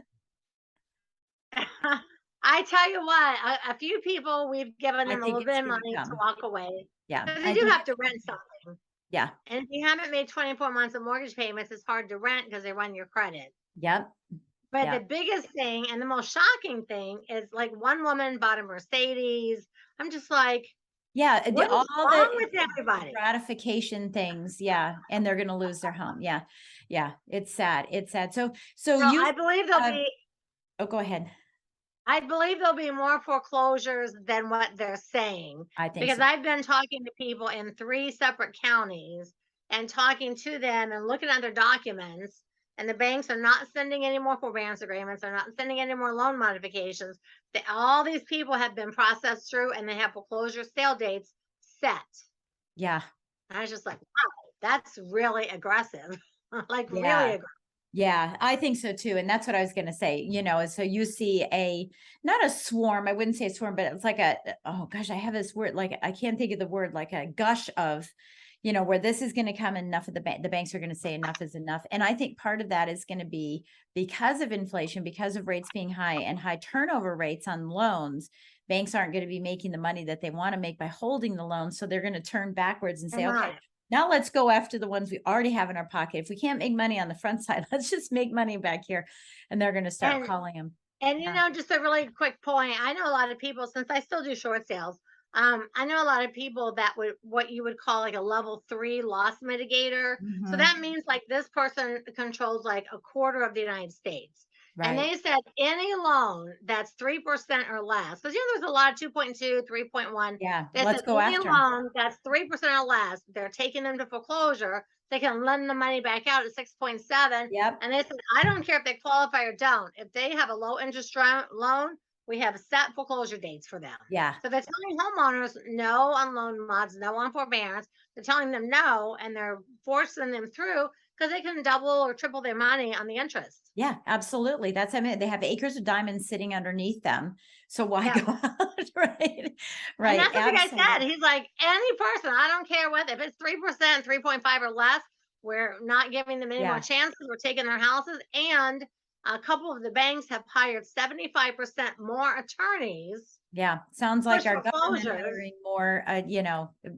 Speaker 3: I tell you what, a few people, we've given
Speaker 2: I
Speaker 3: them a
Speaker 2: think
Speaker 3: little
Speaker 2: it's
Speaker 3: bit of
Speaker 2: going to
Speaker 3: money to
Speaker 2: come.
Speaker 3: walk away.
Speaker 2: Yeah.
Speaker 3: Because they
Speaker 2: I
Speaker 3: do
Speaker 2: think
Speaker 3: have
Speaker 2: it's
Speaker 3: to
Speaker 2: gonna
Speaker 3: rent
Speaker 2: come.
Speaker 3: something.
Speaker 2: Yeah.
Speaker 3: And if you haven't made 24 months of mortgage payments, it's hard to rent because they run your credit.
Speaker 2: Yep.
Speaker 3: But
Speaker 2: Yeah.
Speaker 3: the biggest thing and the most shocking thing is like one woman bought a Mercedes. I'm just like,
Speaker 2: Yeah.
Speaker 3: what
Speaker 2: All
Speaker 3: is wrong with everybody?
Speaker 2: gratification things. Yeah. And they're going to lose their home. Yeah. Yeah. It's sad. It's sad. So
Speaker 3: So
Speaker 2: you,
Speaker 3: I believe there'll be
Speaker 2: oh, go ahead.
Speaker 3: I believe there'll be more foreclosures than what they're saying,
Speaker 2: I think
Speaker 3: because
Speaker 2: so.
Speaker 3: I've been talking to people in 3 separate counties and talking to them and looking at their documents, and the banks are not sending any more forbearance agreements. They're not sending any more loan modifications. All these people have been processed through and they have foreclosure sale dates set.
Speaker 2: Yeah.
Speaker 3: And I was just like, wow, that's really aggressive. Like really
Speaker 2: Yeah.
Speaker 3: aggressive.
Speaker 2: Yeah, I think so too. And that's what I was going to say, so you see not a swarm, I wouldn't say a swarm, but it's like oh gosh, I have this word, like, I can't think of the word, like a gush of, where this is going to come, enough of the banks are going to say enough is enough. And I think part of that is going to be because of inflation, because of rates being high and high turnover rates on loans. Banks aren't going to be making the money that they want to make by holding the loan. So they're going to turn backwards and say, okay, now let's go after the ones we already have in our pocket. If we can't make money on the front side, let's just make money back here. And they're going to start calling them.
Speaker 3: And just a really quick point. I know a lot of people, since I still do short sales. I know a lot of people that would what you would call like a level 3 loss mitigator. So that means like this person controls like a quarter of the United States. And they said any loan that's 3% or less, because there's a lot of 2.2, 3.1.
Speaker 2: Yeah,
Speaker 3: They
Speaker 2: let's
Speaker 3: said
Speaker 2: go
Speaker 3: any
Speaker 2: after 'em.
Speaker 3: loan that's 3% or less, they're taking them to foreclosure. They can lend the money back out at 6.7.
Speaker 2: Yep.
Speaker 3: And they said, I don't care if they qualify or don't. If they have a low interest loan, we have set foreclosure dates for them.
Speaker 2: Yeah.
Speaker 3: So they're telling homeowners no on loan mods, no on forbearance. They're telling them no, and they're forcing them through because they can double or triple their money on the interest.
Speaker 2: Yeah, absolutely. That's, I mean, they have acres of diamonds sitting underneath them. So why go out? Right. Right.
Speaker 3: And that's what the guy said.
Speaker 2: Absolutely.
Speaker 3: He's like, any person, I don't care what, if it's 3%, 3.5 or less, we're not giving them any more
Speaker 2: Yeah.
Speaker 3: chances. We're taking their houses. And a couple of the banks have hired 75% more attorneys.
Speaker 2: Yeah. Sounds like
Speaker 3: push
Speaker 2: our government
Speaker 3: foreclosures.
Speaker 2: hiring more,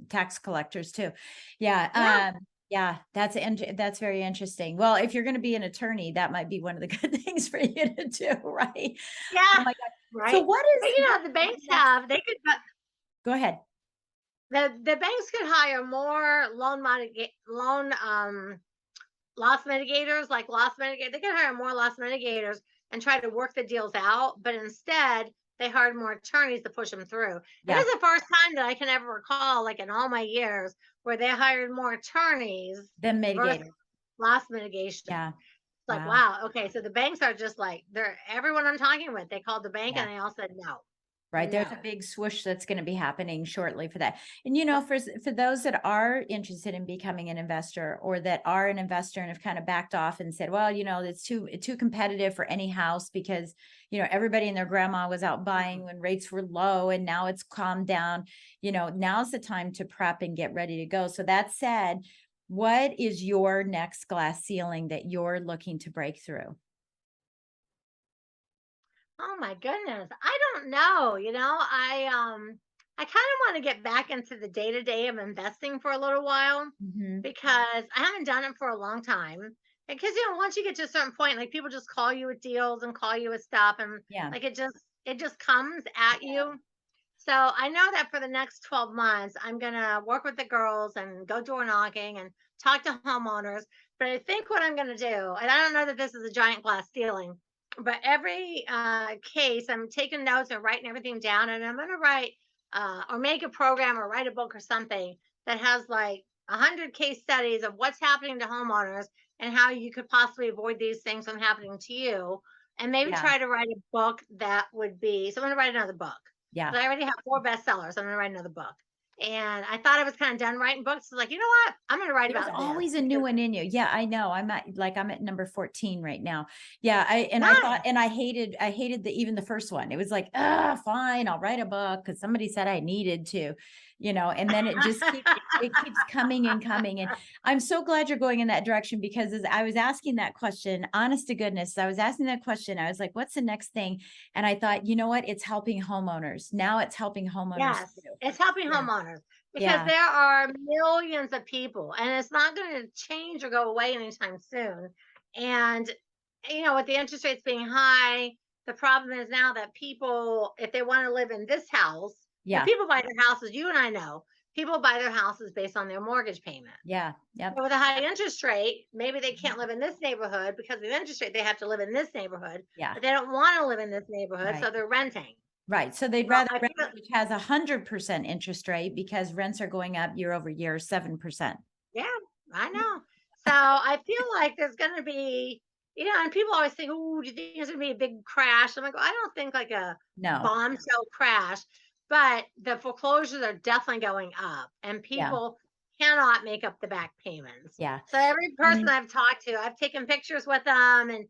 Speaker 2: tax collectors too. Yeah.
Speaker 3: Yeah.
Speaker 2: Yeah, that's very interesting. Well, if you're going to be an attorney, that might be one of the good things for you to do, right?
Speaker 3: Yeah.
Speaker 2: Oh my God.
Speaker 3: Right.
Speaker 2: So what is
Speaker 3: But, the banks have, they could,
Speaker 2: go ahead.
Speaker 3: the banks could hire more loss mitigators, like they could hire more loss mitigators and try to work the deals out. But instead, they hired more attorneys to push them through.
Speaker 2: Yeah.
Speaker 3: And this is the first time that I can ever recall, like in all my years, where they hired more attorneys
Speaker 2: Then
Speaker 3: versus
Speaker 2: mitigator.
Speaker 3: loss mitigation.
Speaker 2: Yeah.
Speaker 3: It's like, wow. Okay. So the banks are just like, everyone I'm talking with, they called the bank and they all said no.
Speaker 2: Right. There's a big swoosh that's going to be happening shortly for that. And, for those that are interested in becoming an investor or that are an investor and have kind of backed off and said, well, it's too competitive for any house because, everybody and their grandma was out buying when rates were low and now it's calmed down. Now's the time to prep and get ready to go. So that said, what is your next glass ceiling that you're looking to break through?
Speaker 3: Oh my goodness. I don't know. I kind of want to get back into the day-to-day of investing for a little while because I haven't done it for a long time. Because once you get to a certain point, like people just call you with deals and call you with stuff and like it just comes at you. So I know that for the next 12 months, I'm gonna work with the girls and go door knocking and talk to homeowners. But I think what I'm going to do, and I don't know that this is a giant glass ceiling, but every case, I'm taking notes and writing everything down, and I'm going to write or make a program or write a book or something that has like 100 case studies of what's happening to homeowners and how you could possibly avoid these things from happening to you. And maybe
Speaker 2: Yeah.
Speaker 3: try to write a book that would be, so I'm going to write another book.
Speaker 2: Yeah.
Speaker 3: So I already have 4 bestsellers. I'm going to write another book. And I thought I was kind of done writing books. So like, you know what? I'm going to write
Speaker 2: There's
Speaker 3: about
Speaker 2: always
Speaker 3: this.
Speaker 2: a new one in you. Yeah, I know. I'm at number 14 right now. Yeah. I
Speaker 3: Nice.
Speaker 2: thought, and I hated even the first one. It was like, fine, I'll write a book because somebody said I needed to, and then it just it keeps coming and coming. And I'm so glad you're going in that direction, because as I was asking that question, honest to goodness, I was asking that question. I was like, what's the next thing? And I thought, you know what? It's helping homeowners. Now it's helping homeowners
Speaker 3: Yes,
Speaker 2: too.
Speaker 3: it's helping
Speaker 2: Yeah.
Speaker 3: homeowners because
Speaker 2: Yeah.
Speaker 3: there are millions of people and it's not going to change or go away anytime soon. And, with the interest rates being high, the problem is now that people, if they want to live in this house,
Speaker 2: Yeah.
Speaker 3: people buy their houses, you and I know, people buy their houses based on their mortgage payment.
Speaker 2: Yeah. Yep.
Speaker 3: So with a high interest rate, maybe they can't live in this neighborhood because of the interest rate. They have to live in this neighborhood.
Speaker 2: Yeah.
Speaker 3: But they don't want to live in this neighborhood,
Speaker 2: Right.
Speaker 3: so they're renting.
Speaker 2: Right. So they'd
Speaker 3: Well,
Speaker 2: rather rent which has 100% interest rate, because rents are going up year over year, 7%.
Speaker 3: Yeah, I know. So I feel like there's going to be, and people always think, "Oh, do you think there's going to be a big crash?" I'm like, I don't think like a
Speaker 2: No.
Speaker 3: bombshell crash, but the foreclosures are definitely going up, and people cannot make up the back payments.
Speaker 2: Yeah.
Speaker 3: So every person I've talked to, I've taken pictures with them and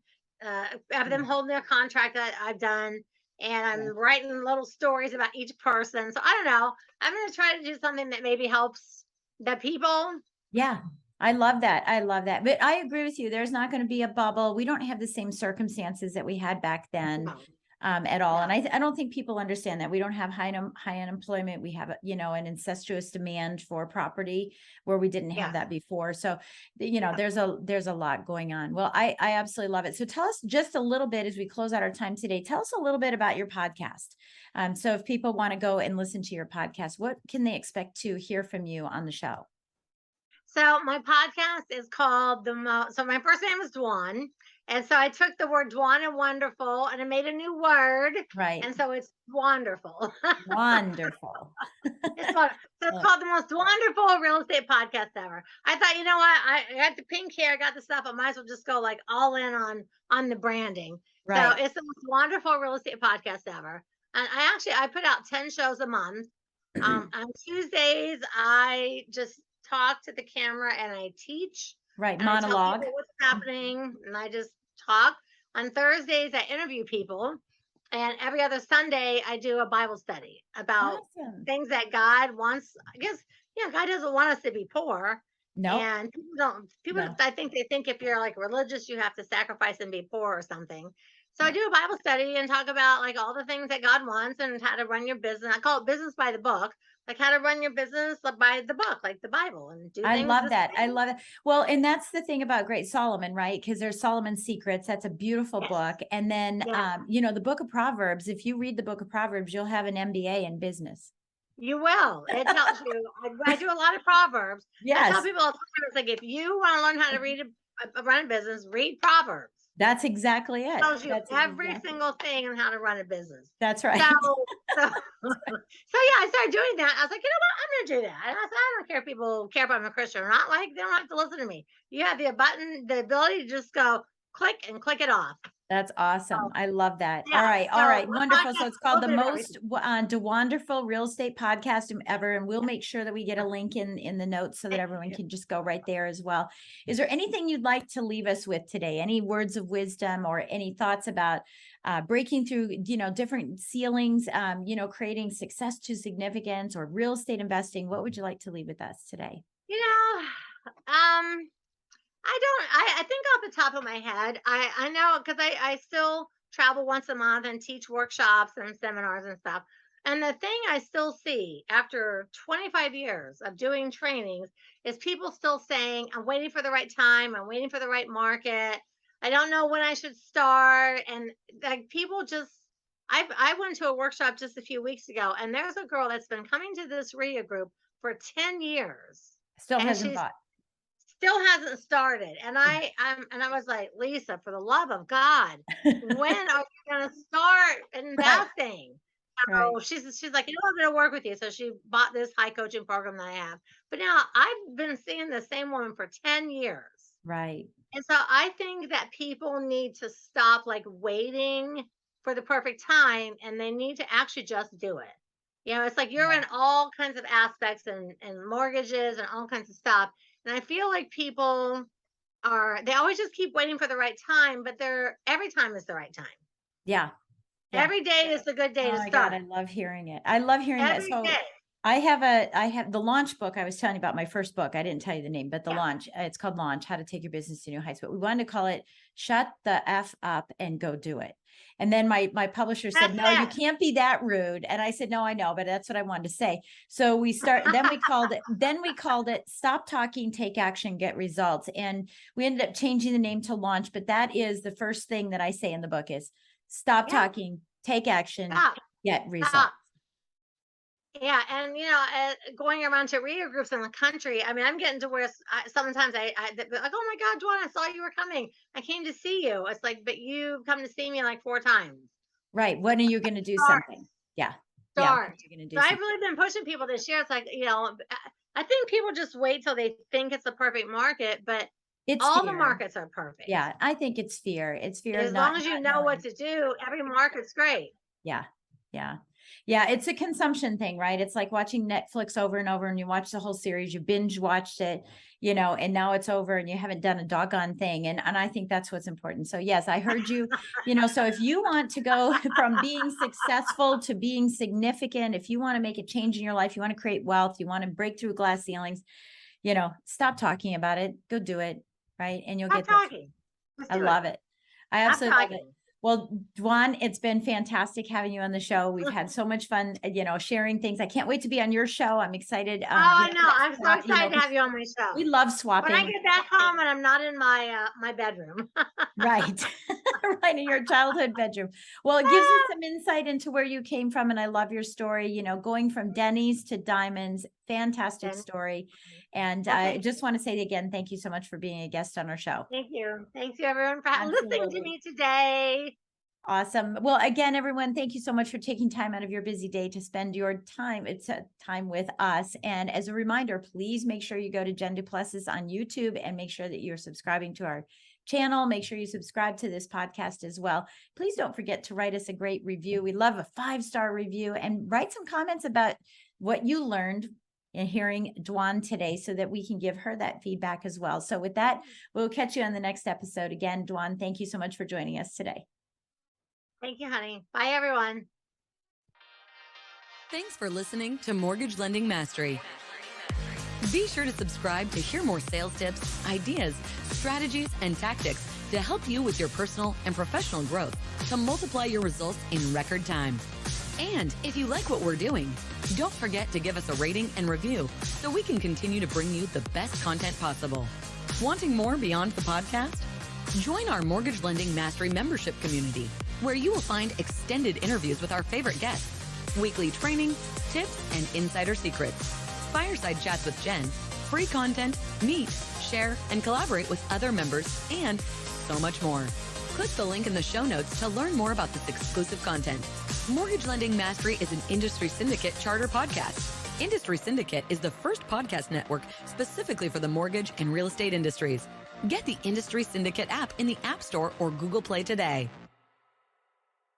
Speaker 3: have them holding their contract that I've done. And I'm writing little stories about each person. So I don't know. I'm going to try to do something that maybe helps the people.
Speaker 2: Yeah. I love that. I love that. But I agree with you. There's not going to be a bubble. We don't have the same circumstances that we had back then.
Speaker 3: No.
Speaker 2: At all. And I don't think people understand that we don't have high unemployment. We have, an incestuous demand for property where we didn't have that before. So, there's a lot going on. Well, I absolutely love it. So tell us just a little bit as we close out our time today. Tell us a little bit about your podcast. So if people want to go and listen to your podcast, what can they expect to hear from you on the show?
Speaker 3: So my podcast is called so my first name is Dwan. And so I took the word Dwan and wonderful and I made a new word.
Speaker 2: Right.
Speaker 3: And so it's wonderful.
Speaker 2: Wonderful.
Speaker 3: It's called the most wonderful real estate podcast ever. I thought, you know what? I got the pink hair, I got the stuff. I might as well just go like all in on the branding.
Speaker 2: Right.
Speaker 3: So it's the most wonderful real estate podcast ever. And I put out 10 shows a month. On Tuesdays, I just talk to the camera and I teach.
Speaker 2: Right.
Speaker 3: And
Speaker 2: Monologue.
Speaker 3: I tell people what's happening, and I just talk. On Thursdays, I interview people, and every other Sunday, I do a Bible study about things that God wants. I guess, God doesn't want us to be poor.
Speaker 2: No.
Speaker 3: And people don't. People, I think they think if you're like religious, you have to sacrifice and be poor or something. So I do a Bible study and talk about like all the things that God wants and how to run your business. I call it business by the book, like how to run your business by the book, like the Bible, and do.
Speaker 2: I love that. I love it. Well, and that's the thing about Great Solomon, right? Because there's Solomon's Secrets. That's a beautiful book. And then, the Book of Proverbs. If you read the Book of Proverbs, you'll have an MBA in business.
Speaker 3: You will. It tells you. I do a lot of Proverbs.
Speaker 2: Yes.
Speaker 3: I tell people all the time, it's like if you want to learn how to run a business, read Proverbs.
Speaker 2: That's exactly it.
Speaker 3: It tells you every single thing on how to run a business.
Speaker 2: That's right.
Speaker 3: So I started doing that. I was like, you know what? I'm going to do that. And I said, I don't care if people care if I'm a Christian or not. Like, they don't have to listen to me. You have the ability to just go click and click it off.
Speaker 2: That's awesome. I love that. All right. Wonderful. So it's called the most wonderful real estate podcast ever. And we'll make sure that we get a link in the notes so that everyone can just go right there as well. Is there anything you'd like to leave us with today? Any words of wisdom or any thoughts about breaking through, different ceilings, creating success to significance or real estate investing? What would you like to leave with us today?
Speaker 3: I think off the top of my head, I know because I still travel once a month and teach workshops and seminars and stuff. And the thing I still see after 25 years of doing trainings is people still saying, I'm waiting for the right time. I'm waiting for the right market. I don't know when I should start. And like people just, I went to a workshop just a few weeks ago, and there's a girl that's been coming to this RIA group for 10 years.
Speaker 2: Still hasn't bought.
Speaker 3: still hasn't started. And I was like, Lisa, for the love of God, when are you going to start investing?
Speaker 2: Right.
Speaker 3: So she's like, I'm going to work with you. So she bought this high coaching program that I have. But now I've been seeing the same woman for 10 years.
Speaker 2: Right.
Speaker 3: And so I think that people need to stop like waiting for the perfect time, and they need to actually just do it. It's like you're in all kinds of aspects and mortgages and all kinds of stuff. And I feel like people they always just keep waiting for the right time, but every time is the right time.
Speaker 2: Yeah. Yeah.
Speaker 3: Every day is the good day
Speaker 2: Oh
Speaker 3: to
Speaker 2: my
Speaker 3: start.
Speaker 2: God, I love hearing it. I love hearing that.
Speaker 3: Every
Speaker 2: So
Speaker 3: day.
Speaker 2: I have the launch book. I was telling you about my first book. I didn't tell you the name, but the launch, it's called Launch, How to Take Your Business to New Heights. But we wanted to call it Shut the F Up and Go Do It. And then my publisher said, no, you can't be that rude. And I said, no, I know, but that's what I wanted to say. So then we called it Stop Talking, Take Action, Get Results. And we ended up changing the name to Launch, but that is the first thing that I say in the book is stop talking, take action, get results.
Speaker 3: Yeah, and going around to reader groups in the country, I mean, I'm getting to where sometimes they're like, "Oh my God, Dwan, I saw you were coming. I came to see you." It's like, but you've come to see me like 4 times.
Speaker 2: Right. When are you going to do something? Yeah.
Speaker 3: Start.
Speaker 2: Yeah. You're going to
Speaker 3: So
Speaker 2: do
Speaker 3: I've really been pushing people this year. It's like, I think people just wait till they think it's the perfect market, but
Speaker 2: it's
Speaker 3: all
Speaker 2: fear.
Speaker 3: The markets are perfect.
Speaker 2: Yeah, I think it's fear. It's fear.
Speaker 3: As long as you know what to do, every market's great.
Speaker 2: Yeah. Yeah. Yeah. It's a consumption thing, right? It's like watching Netflix over and over, and you watch the whole series, you binge watched it, and now it's over and you haven't done a doggone thing. And I think that's what's important. So yes, I heard you, so if you want to go from being successful to being significant, if you want to make a change in your life, you want to create wealth, you want to break through glass ceilings, stop talking about it, go do it. Right. And you'll get
Speaker 3: talking.
Speaker 2: I love it. I absolutely love it. Well, Dwan, it's been fantastic having you on the show. We've had so much fun, sharing things. I can't wait to be on your show. I'm excited.
Speaker 3: I know. I'm so excited to have you on my show.
Speaker 2: We love swapping.
Speaker 3: When I get back home and I'm not in my bedroom.
Speaker 2: Right. Right in your childhood bedroom. Well, it gives you some insight into where you came from. And I love your story, going from Denny's to Diamonds. Fantastic story. And I just want to say again, thank you so much for being a guest on our show.
Speaker 3: Thank you. Thank you, everyone, for listening to me today.
Speaker 2: Awesome. Well, again, everyone, thank you so much for taking time out of your busy day to spend your time. It's a time with us. And as a reminder, please make sure you go to Jen Duplessis on YouTube and make sure that you're subscribing to our channel. Make sure you subscribe to this podcast as well. Please don't forget to write us a great review. We love a 5-star review, and write some comments about what you learned in hearing Dwan today so that we can give her that feedback as well. So with that, we'll catch you on the next episode. Again, Dwan, thank you so much for joining us today.
Speaker 3: Thank you, honey. Bye, everyone.
Speaker 1: Thanks for listening to Mortgage Lending Mastery. Be sure to subscribe to hear more sales tips, ideas, strategies, and tactics to help you with your personal and professional growth to multiply your results in record time. And if you like what we're doing, don't forget to give us a rating and review so we can continue to bring you the best content possible. Wanting more beyond the podcast? Join our Mortgage Lending Mastery membership community, where you will find extended interviews with our favorite guests, weekly training, tips, and insider secrets, fireside chats with Jen, free content, meet, share, and collaborate with other members, and so much more. Click the link in the show notes to learn more about this exclusive content. Mortgage Lending Mastery is an Industry Syndicate charter podcast. Industry Syndicate is the first podcast network specifically for the mortgage and real estate industries. Get the Industry Syndicate app in the App Store or Google Play today.